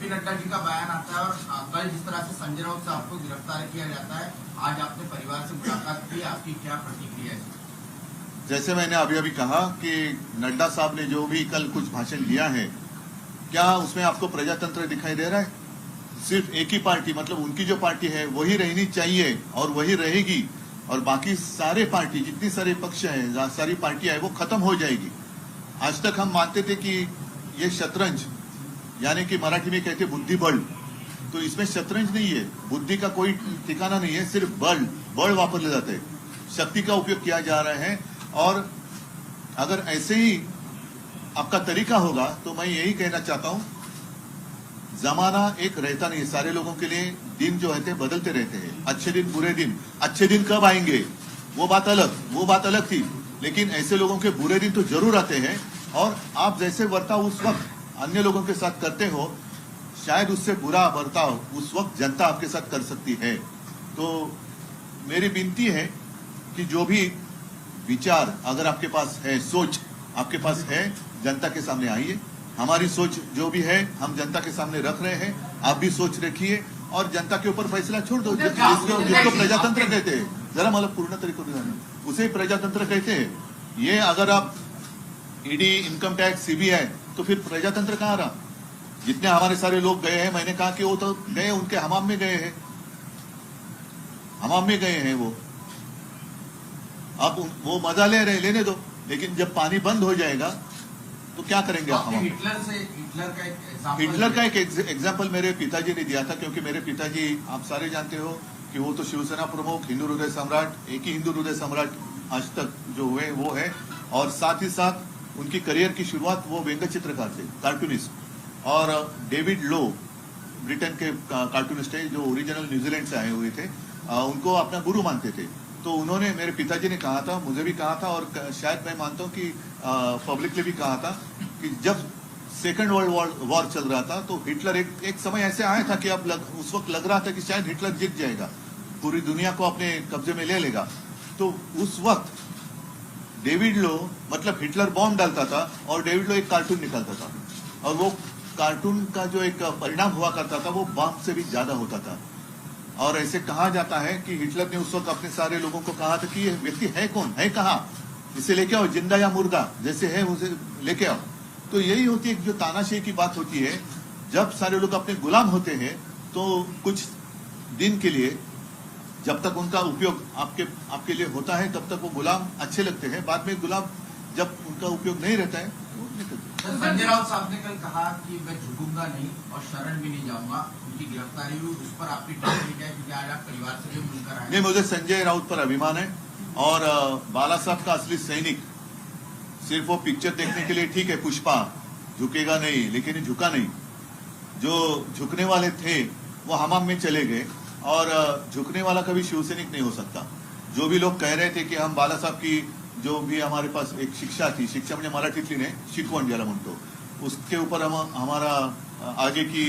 JP Nadda ji का बयान आता है और कल जिस तरह से संजय राउत साहब को गिरफ्तार किया जाता है, आज आपने परिवार से मुलाकात की, आपकी क्या प्रतिक्रिया है? जैसे मैंने अभी अभी कहा कि नड्डा साहब ने जो भी कल कुछ भाषण दिया है, क्या उसमें आपको प्रजातंत्र दिखाई दे रहा है? सिर्फ एक ही पार्टी, मतलब उनकी जो पार्टी है वही रहनी चाहिए और वही रहेगी, और बाकी सारे पार्टी, जितनी सारे पक्ष हैं, सारी पार्टियां हैं, वो खत्म हो जाएगी। आज तक हम मानते थे कि ये शतरंज, यानी कि मराठी में कहते बुद्धिबल, तो इसमें शतरंज नहीं है, बुद्धि का कोई ठिकाना नहीं है, सिर्फ बल वापरले जाते हैं, शक्ति का उपयोग किया जा रहा है। और अगर ऐसे ही आपका तरीका होगा तो मैं यही कहना चाहता हूं, जमाना एक रहता नहीं है, सारे लोगों के लिए दिन जो है बदलते रहते हैं, अच्छे दिन बुरे दिन। अच्छे दिन कब आएंगे वो बात अलग थी, लेकिन ऐसे लोगों के बुरे दिन तो जरूर आते हैं, और आप जैसे बर्ताव उस वक्त अन्य लोगों के साथ करते हो, शायद उससे बुरा बर्ताव उस वक्त जनता आपके साथ कर सकती है। तो मेरी विनती है कि जो भी विचार अगर आपके पास है, सोच आपके पास है, जनता के सामने आइए। हमारी सोच जो भी है हम जनता के सामने रख रहे हैं, आप भी सोच रखिए और जनता के ऊपर फैसला छोड़ दो। जिसको प्रजातंत्र कहते हैं, जरा मतलब पूर्ण तरीके से उसे प्रजातंत्र कहते हैं। ये अगर आप ईडी, इनकम टैक्स, सीबीआई, तो फिर प्रजातंत्र कहाँ रहा? जितने हमारे सारे लोग गए हैं, मैंने कहा कि वो तो गए, उनके हमाम में गए हैं, हमाम में गए हैं वो। अब वो मजा ले रहे, लेने दो, लेकिन जब पानी बंद हो जाएगा तो क्या करेंगे आप? हिटलर का एक एग्जाम्पल मेरे पिताजी ने दिया था, क्योंकि मेरे पिताजी आप सारे जानते हो कि वो तो शिवसेना प्रमुख, हिंदू हृदय सम्राट, एक ही हिंदू हृदय सम्राट आज तक जो हुए वो है, और साथ ही साथ उनकी करियर की शुरुआत वो व्यंग्य चित्रकार थे, कार्टूनिस्ट। और डेविड लो ब्रिटेन के कार्टूनिस्ट है जो ओरिजिनल न्यूजीलैंड से आए हुए थे, उनको अपना गुरु मानते थे। तो उन्होंने, मेरे पिताजी ने कहा था, मुझे भी कहा था, और शायद मैं मानता हूं कि पब्लिकली भी कहा था कि जब सेकेंड वर्ल्ड वॉर चल रहा था तो हिटलर एक समय ऐसे आया था कि अब उस वक्त लग रहा था कि शायद हिटलर जीत जाएगा, पूरी दुनिया को अपने कब्जे में ले लेगा। तो उस वक्त डेविड लो, मतलब हिटलर बॉम्ब डालता था और डेविड लो एक कार्टून निकालता था, और वो कार्टून का जो एक परिणाम हुआ करता था वो बॉम्ब से भी ज्यादा होता था। और ऐसे कहा जाता है कि हिटलर ने उस वक्त अपने सारे लोगों को कहा था कि ये व्यक्ति है कौन, है कहाँ, इसे लेके आओ, जिंदा या मुर्दा जैसे है उसे लेके आओ। तो यही होती है जो तानाशाही की बात होती है, जब सारे लोग अपने गुलाम होते हैं तो कुछ दिन के लिए, जब तक उनका उपयोग आपके लिए होता है तब तक वो गुलाम अच्छे लगते हैं, बाद में गुलाम जब उनका उपयोग नहीं रहता है वो निकलते। संजय राउत साहब ने कल कहा कि मैं झुकूंगा नहीं और शरण भी नहीं जाऊंगा, उनकी गिरफ्तारी हुई, उस पर आपकी टिप्पणी क्या है? क्योंकि आज आप परिवार से भी मिलकर आए। नहीं, मुझे संजय राउत पर अभिमान है, और बाला साहब का असली सैनिक सिर्फ वो पिक्चर देखने के लिए, ठीक है पुष्पा झुकेगा नहीं, लेकिन ये झुका नहीं। जो झुकने वाले थे वो हमाम में चले गए, और झुकने वाला कभी शिवसैनिक नहीं हो सकता। जो भी लोग कह रहे थे कि हम बाला साहब की जो भी हमारे पास एक शिक्षा थी, शिक्षा म्हणजे मराठीतली नाही, शिकवण ज्याला म्हणतो, उसके ऊपर हम हमारा आगे की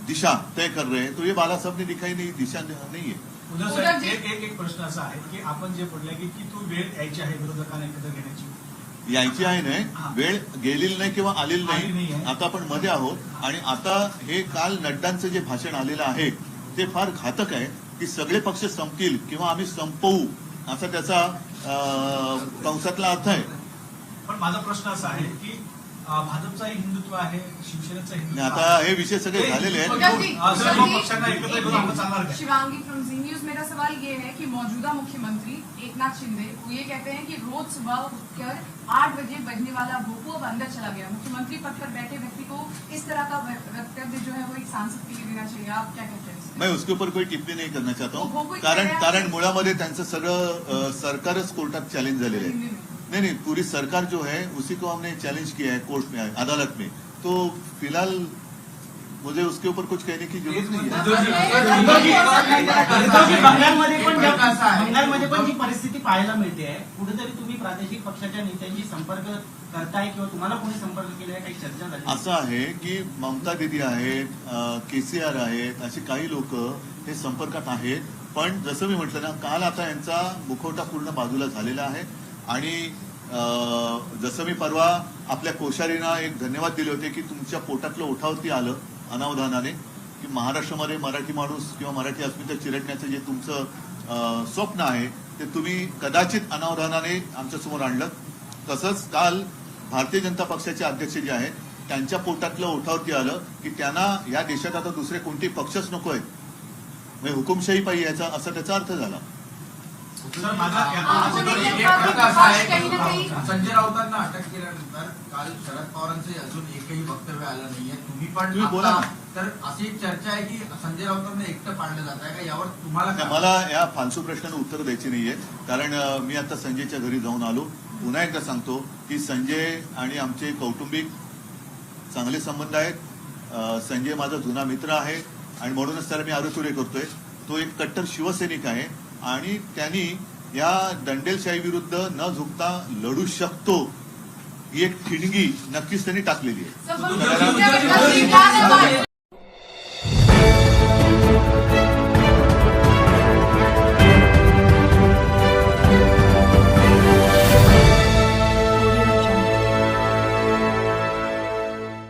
दिशा तय कर रहे हैं, तो ये बाला साहब ने दिखाई नहीं, दिशा नहीं है। एक प्रश्न असा आहे की आपण जे बोलले की तू वेळ यायची आहे विरोधकांना एकत्र घेण्याची, यायची आहे नाही, वेळ गेलेली नाही किंवा आलेली नाही, आता आपण मध्ये आहोत। आणि आता हे काल नड्डांचं जे भाषण आलेलं आहे ते फार घातक आहे की सगळे पक्ष संपतील किंवा आम्ही संपवू, असा त्याचा कंसातला अर्थ आहे। पण माझा प्रश्न असा आहे की भाजपचा हिंदुत्व आहे, शिवसेनेचा हिंदुत्व, आता हे विषय सगळे झालेले आहेत। शिवांगी फ्रॉम जी न्यूज, मेरा सवाल ये है कि मौजूदा मुख्यमंत्री एकनाथ शिंदे वो ये कहते हैं कि रोज सुबह उठकर 8 बजे बजने वाला भोपू अब अंदर चला गया। मुख्यमंत्री पद पर बैठे व्यक्ति को इस तरह का वक्तव्य जो है वो एक सांसद के लिए देना चाहिए, आप क्या कहते हैं? मैं उसके ऊपर कोई टिप्पणी नहीं करना चाहता हूँ, कारण मुळामध्ये त्यांचं सगळं सरकारच कोर्टात चॅलेंज झालेलं आहे। नहीं, पूरी सरकार जो है उसी को हमने चैलेंज किया है कोर्ट में, अदालत में। तो फिलहाल मुझे उसके ऊपर कुछ कहने की जरूरत नहीं है। बंगालमध्ये पण जी परिस्थिती पाहायला मिळते आहे, कुठेतरी तुम्ही प्रादेशिक पक्षाच्या नेत्यांशी संपर्क करताय किंवा तुम्हाला कोणी संपर्क केलाय, काही चर्चा झाली? असं आहे की ममता दीदी आहेत, केसीआर आहेत, असे काही लोक हे संपर्कात आहेत, पण जसं मी म्हटलं ना, काल आता यांचा मुखवटा पूर्ण बाजूला झालेला आहे, आणि जसं मी परवा आपल्या कोश्यारींना एक धन्यवाद दिले होते की तुमच्या पोटातलं ओठावरती आलं अनावधानाने की महाराष्ट्रामध्ये मराठी माणूस किंवा मराठी अस्मिता चिरडण्याचं जे तुमचं स्वप्न आहे ते तुम्ही कदाचित अनावधानाने आमच्यासमोर आणलं. तसंच काल भारतीय जनता पक्षाचे अध्यक्ष जे आहेत त्यांच्या पोटातलं ओठावरती आलं की त्यांना या देशात आता दुसरे कोणतेही पक्षच नकोय, म्हणजे हुकुमशाही पाहिजे याचा असा त्याचा अर्थ झाला. सर, माझा आपण एक एक प्रकार असा आहे काही ना काही- की संजय राऊतांना अटक केल्यानंतर काल शरद पवारांचे अजून एकही वक्तव्य आलं नाहीये. तुम्ही पण तुम्ही बोला आता- ना. तर अशी चर्चा आहे की संजय राऊतांना एकटं पाडलं जात आहे का, यावर तुम्हाला काय? मला या फालतू प्रश्नाला उत्तर द्यायची नाहीये, कारण मी आता संजयच्या घरी जाऊन आलो. पुन्हा एकदा सांगतो की संजय आणि आमचे कौटुंबिक चांगले संबंध आहेत. संजय माझा जुना मित्र आहे आणि म्हणूनच त्याला मी आरोग्य करतोय. तो एक कट्टर शिवसैनिक आहे आणि त्यांनी या दंडेलशाही विरुद्ध न झुकता लढू शकतो ही एक ठिणगी नक्कीच त्यांनी टाकलेली आहे. सर, पण तुमच्याबद्दल जी लाच